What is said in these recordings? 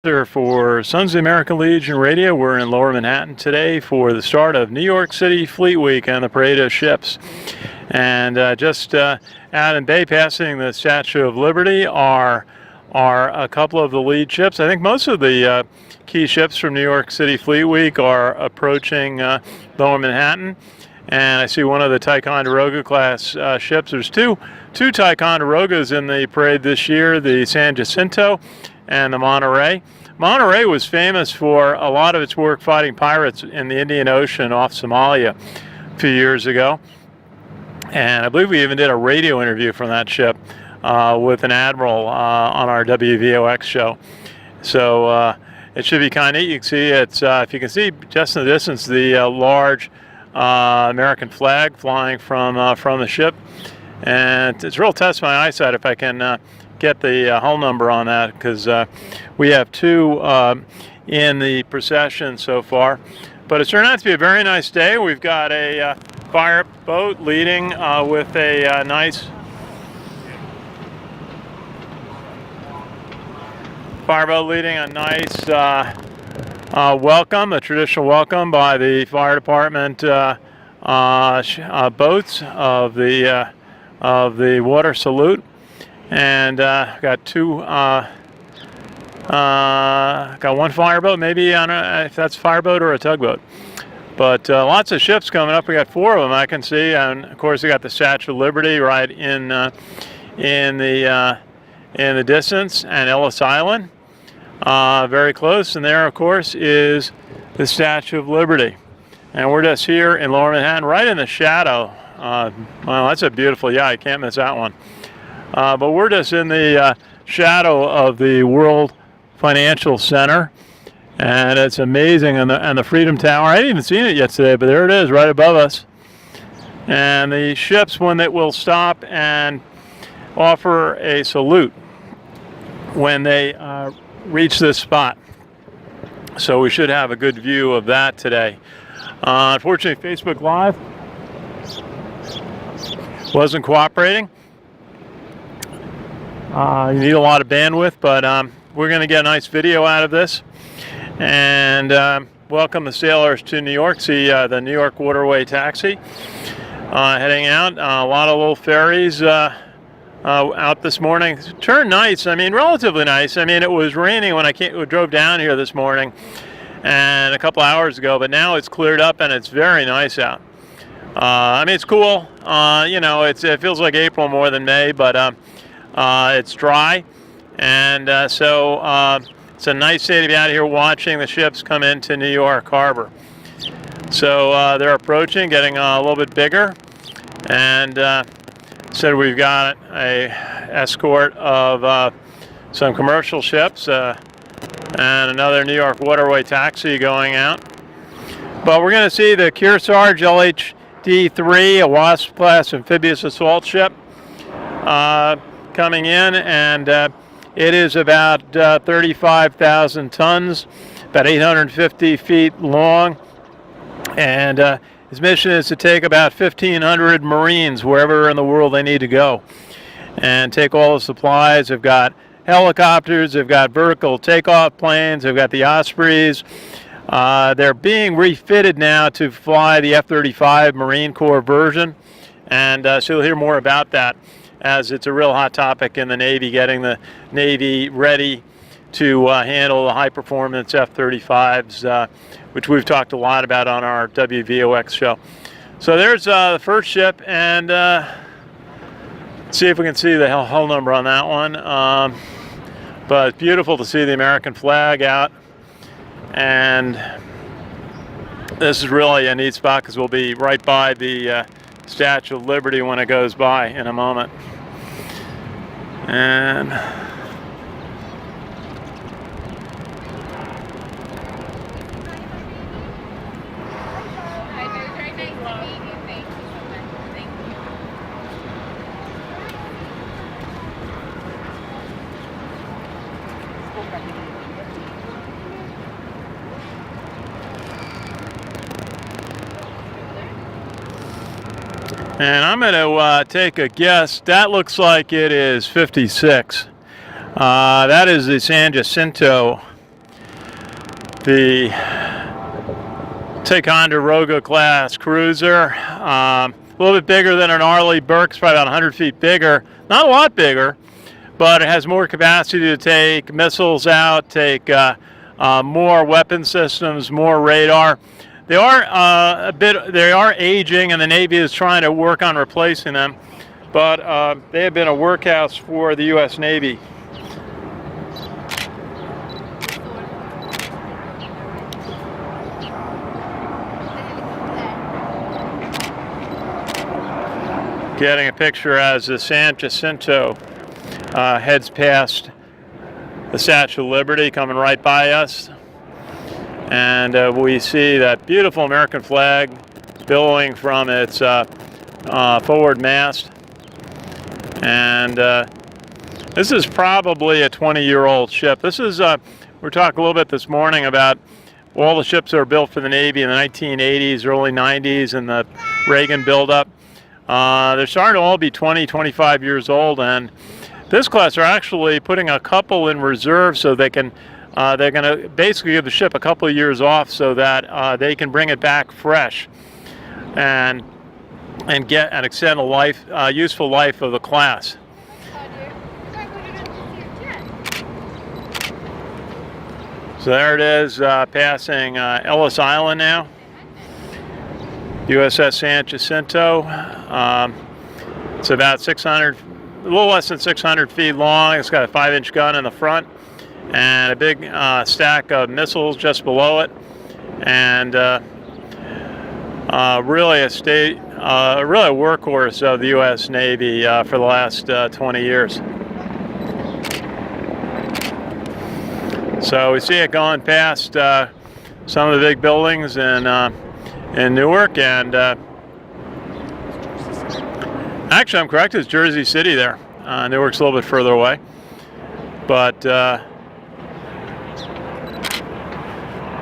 For Sons of the American Legion Radio. We're in Lower Manhattan today for the start of New York City Fleet Week and the parade of ships. And just out in Bay, passing the Statue of Liberty, are a couple of the lead ships. I think most of the key ships from New York City Fleet Week are approaching Lower Manhattan. And I see one of the Ticonderoga class ships. There's two Ticonderogas in the parade this year, the San Jacinto and the Monterey. Monterey was famous for a lot of its work fighting pirates in the Indian Ocean off Somalia a few years ago. And I believe we even did a radio interview from that ship with an admiral on our WVOX show. So it should be kind of neat. You can see it's, if you can see just in the distance, the large American flag flying from the ship. And it's a real test of my eyesight if I can get the hull number on that, because we have two in the procession so far. But it's turned out to be a very nice day. We've got a fireboat leading with a nice welcome, a traditional welcome by the fire department boats of the water salute. And got one fireboat, maybe, I don't know if that's a fireboat or a tugboat. But lots of ships coming up. We got four of them I can see, and of course we got the Statue of Liberty right in the distance, and Ellis Island very close. And there, of course, is the Statue of Liberty. And we're just here in Lower Manhattan, right in the shadow. Well, that's a beautiful, yeah, you can't miss that one. But we're just in the shadow of the World Financial Center, and it's amazing. And the Freedom Tower, I hadn't even seen it yet today, but there it is right above us. And the ships, when it will stop and offer a salute when they reach this spot. So we should have a good view of that today. Unfortunately, Facebook Live wasn't cooperating. You need a lot of bandwidth, but we're going to get a nice video out of this. And welcome the sailors to New York. See the New York Waterway Taxi heading out. A lot of little ferries out this morning. Turned nice. I mean, relatively nice. I mean, it was raining when I drove down here this morning and a couple hours ago, but now it's cleared up and it's very nice out. I mean, it's cool. You know, it feels like April more than May, but it's dry, and so it's a nice day to be out here watching the ships come into New York Harbor. So they're approaching, getting a little bit bigger, and so we've got a escort of some commercial ships and another New York Waterway Taxi going out. But we're going to see the Kearsarge LHD-3, a WASP-class amphibious assault ship, coming in, and it is about 35,000 tons, about 850 feet long, and his mission is to take about 1,500 Marines wherever in the world they need to go and take all the supplies. They've got helicopters, they've got vertical takeoff planes, they've got the Ospreys. They're being refitted now to fly the F-35 Marine Corps version, and so you'll hear more about that, as it's a real hot topic in the Navy, getting the Navy ready to handle the high-performance F-35s, which we've talked a lot about on our WVOX show. So there's the first ship, and see if we can see the hull number on that one. But it's beautiful to see the American flag out, and this is really a neat spot because we'll be right by the Statue of Liberty when it goes by in a moment. And And I'm going to take a guess. That looks like it is 56. That is the San Jacinto the Ticonderoga class cruiser. A little bit bigger than an Arleigh Burke, probably about 100 feet bigger. Not a lot bigger, but it has more capacity to take missiles out, take more weapon systems, more radar. They are aging, and the Navy is trying to work on replacing them, but they have been a workhorse for the U.S. Navy. Getting a picture as the San Jacinto heads past the Statue of Liberty, coming right by us. And we see that beautiful American flag billowing from its forward mast. And this is probably a 20-year-old ship. This is, we're talking a little bit this morning about all the ships that were built for the Navy in the 1980s, early 90s, and the Reagan buildup. They're starting to all be 20, 25 years old, and this class are actually putting a couple in reserve so they can, they're going to basically give the ship a couple of years off so that they can bring it back fresh and get and extend the life, useful life of the class. So there it is, passing Ellis Island now. USS San Jacinto. It's about 600, a little less than 600 feet long. It's got a 5-inch gun in the front and a big stack of missiles just below it, and really a workhorse of the U.S. Navy for the last 20 years. So we see it going past some of the big buildings in Newark, and actually I'm correct, it's Jersey City there. Newark's a little bit further away, but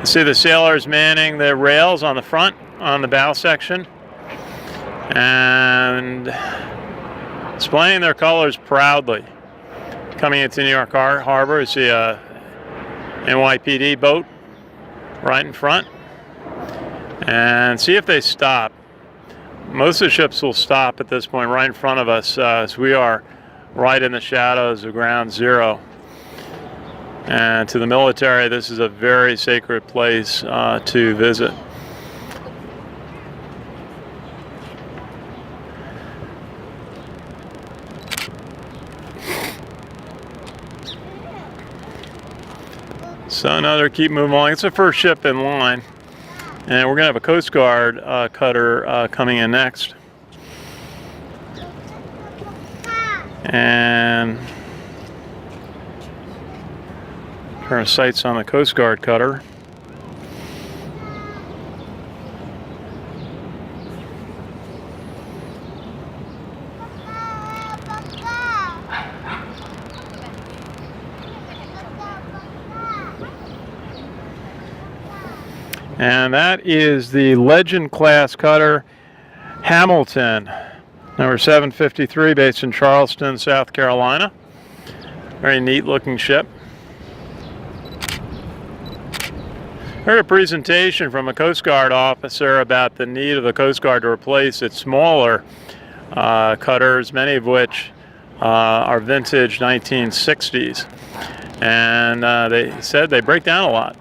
you see the sailors manning the rails on the front, on the bow section, and displaying their colors proudly. Coming into New York Harbor, you see a NYPD boat right in front. And see if they stop. Most of the ships will stop at this point right in front of us, as we are right in the shadows of Ground Zero. And to the military, this is a very sacred place to visit. So another, keep moving along. It's the first ship in line. And we're going to have a Coast Guard cutter coming in next. And turn our sights on the Coast Guard cutter. And that is the Legend class cutter Hamilton, number 753, based in Charleston, South Carolina. Very neat looking ship. Heard a presentation from a Coast Guard officer about the need of the Coast Guard to replace its smaller cutters, many of which are vintage 1960s. And they said they break down a lot.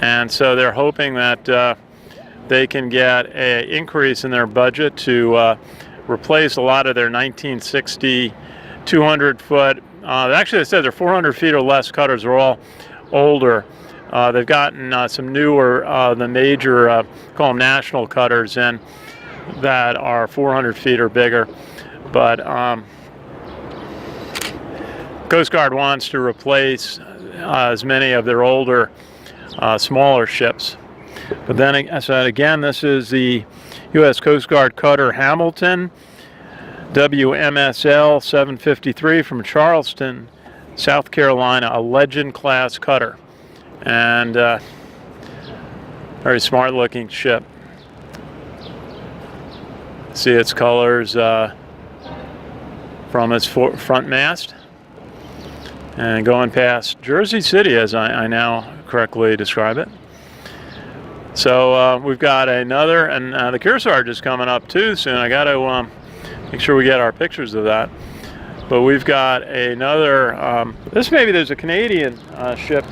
And so they're hoping that they can get an increase in their budget to replace a lot of their 1960 200-foot. Actually, they said they're 400 feet or less cutters are all older. They've gotten some newer, the major, call them national cutters, in that are 400 feet or bigger. But Coast Guard wants to replace as many of their older smaller ships. But then again, this is the U.S. Coast Guard cutter Hamilton, WMSL 753 from Charleston, South Carolina, a Legend class cutter, and very smart looking ship. See its colors from its front mast. and going past Jersey City, as I now correctly describe it. So we've got another, and the Kearsarge is coming up too soon. I got to make sure we get our pictures of that. But we've got another. There's a Canadian ship.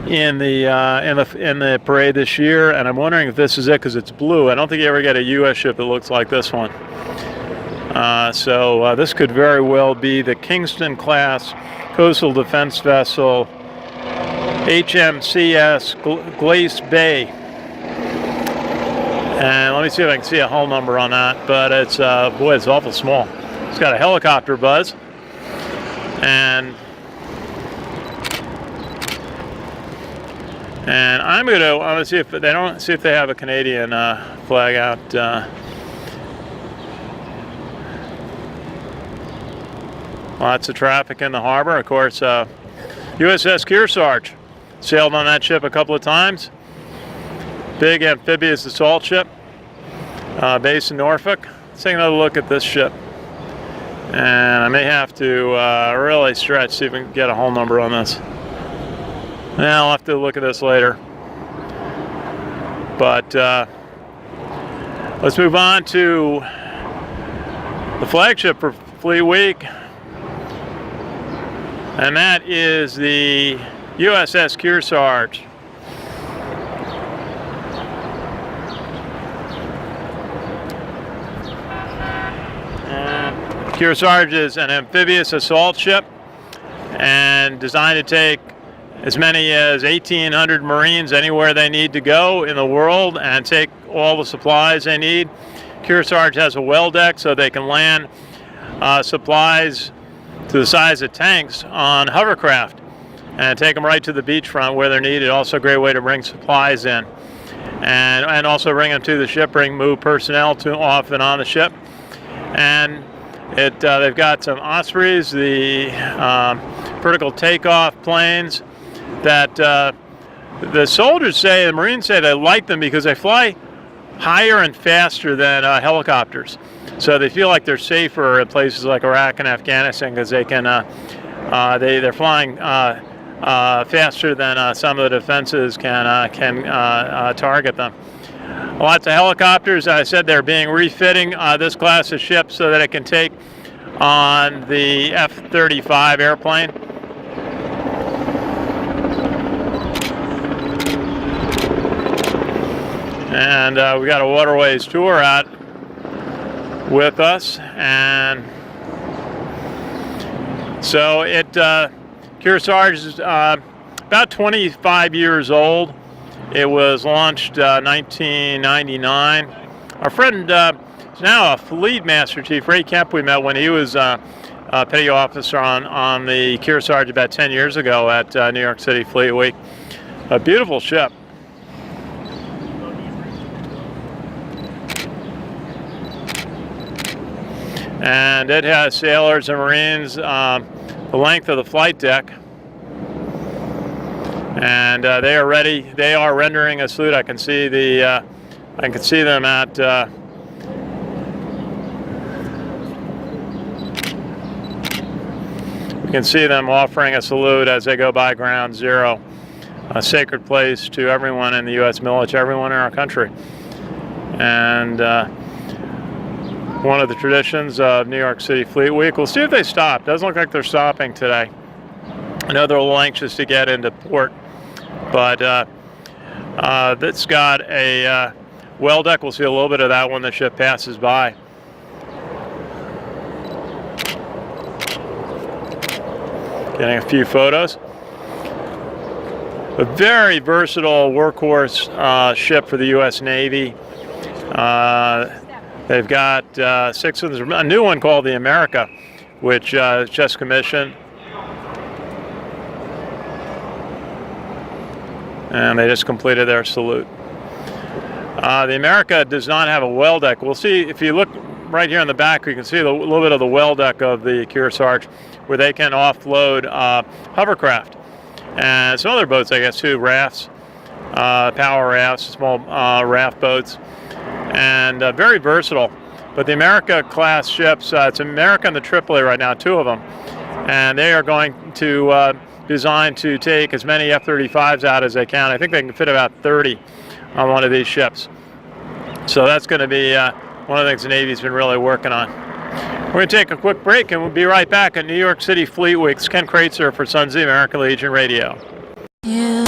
In the parade this year, and I'm wondering if this is it because it's blue. I don't think you ever get a U.S. ship that looks like this one. So this could very well be the Kingston class coastal defense vessel HMCS Glace Bay. And let me see if I can see a hull number on that. But it's boy, it's awful small. It's got a helicopter buzz, and I'm gonna see if they have a Canadian flag out. Lots of traffic in the harbor. Of course, USS Kearsarge sailed on that ship a couple of times. Big amphibious assault ship based in Norfolk. Let's take another look at this ship. And I may have to really stretch, see if we can get a hull number on this. I'll have to look at this later. But let's move on to the flagship for Fleet Week. And that is the USS Kearsarge. Kearsarge is an amphibious assault ship and designed to take as many as 1,800 Marines anywhere they need to go in the world and take all the supplies they need. Kearsarge has a well deck so they can land supplies to the size of tanks on hovercraft and take them right to the beachfront where they're needed. Also a great way to bring supplies in and also bring them to the ship, move personnel to off and on the ship. And they've got some Ospreys, the vertical takeoff planes that the soldiers say, the Marines say they like them because they fly higher and faster than helicopters. So they feel like they're safer at places like Iraq and Afghanistan because they can they're flying faster than some of the defenses can target them. Lots of helicopters. I said they're being refitting this class of ships so that it can take on the F-35 airplane. And we got a waterways tour out with us, and so Kearsarge is about 25 years old. It was launched 1999. Our friend is now a Fleet Master Chief, Ray Kemp. We met when he was a petty officer on the Kearsarge about 10 years ago at New York City Fleet Week. A beautiful ship. And it has sailors and Marines the length of the flight deck. And they are ready. They are rendering a salute. I can see them at you can see them offering a salute as they go by Ground Zero, a sacred place to everyone in the U.S. military, everyone in our country. And one of the traditions of New York City Fleet Week. We'll see if they stop. Doesn't look like they're stopping today. I know they're a little anxious to get into port, but it's got a well deck. We'll see a little bit of that when the ship passes by. Getting a few photos. A very versatile workhorse ship for the U.S. Navy. They've got 6 of them. A new one called the America, which is just commissioned. And they just completed their salute. The America does not have a well deck. We'll see, if you look right here in the back, you can see a little bit of the well deck of the Kearsarge, where they can offload hovercraft. And some other boats, I guess, too, rafts, power rafts, small raft boats. And very versatile. But the America class ships, it's America and the Tripoli right now, 2 of them, and they are going to design to take as many F-35s out as they can. I think they can fit about 30 on one of these ships. So that's going to be one of the things the Navy's been really working on. We're going to take a quick break, and we'll be right back at New York City Fleet Week. It's Ken Kreitzer for Sons of the American Legion Radio. Yeah.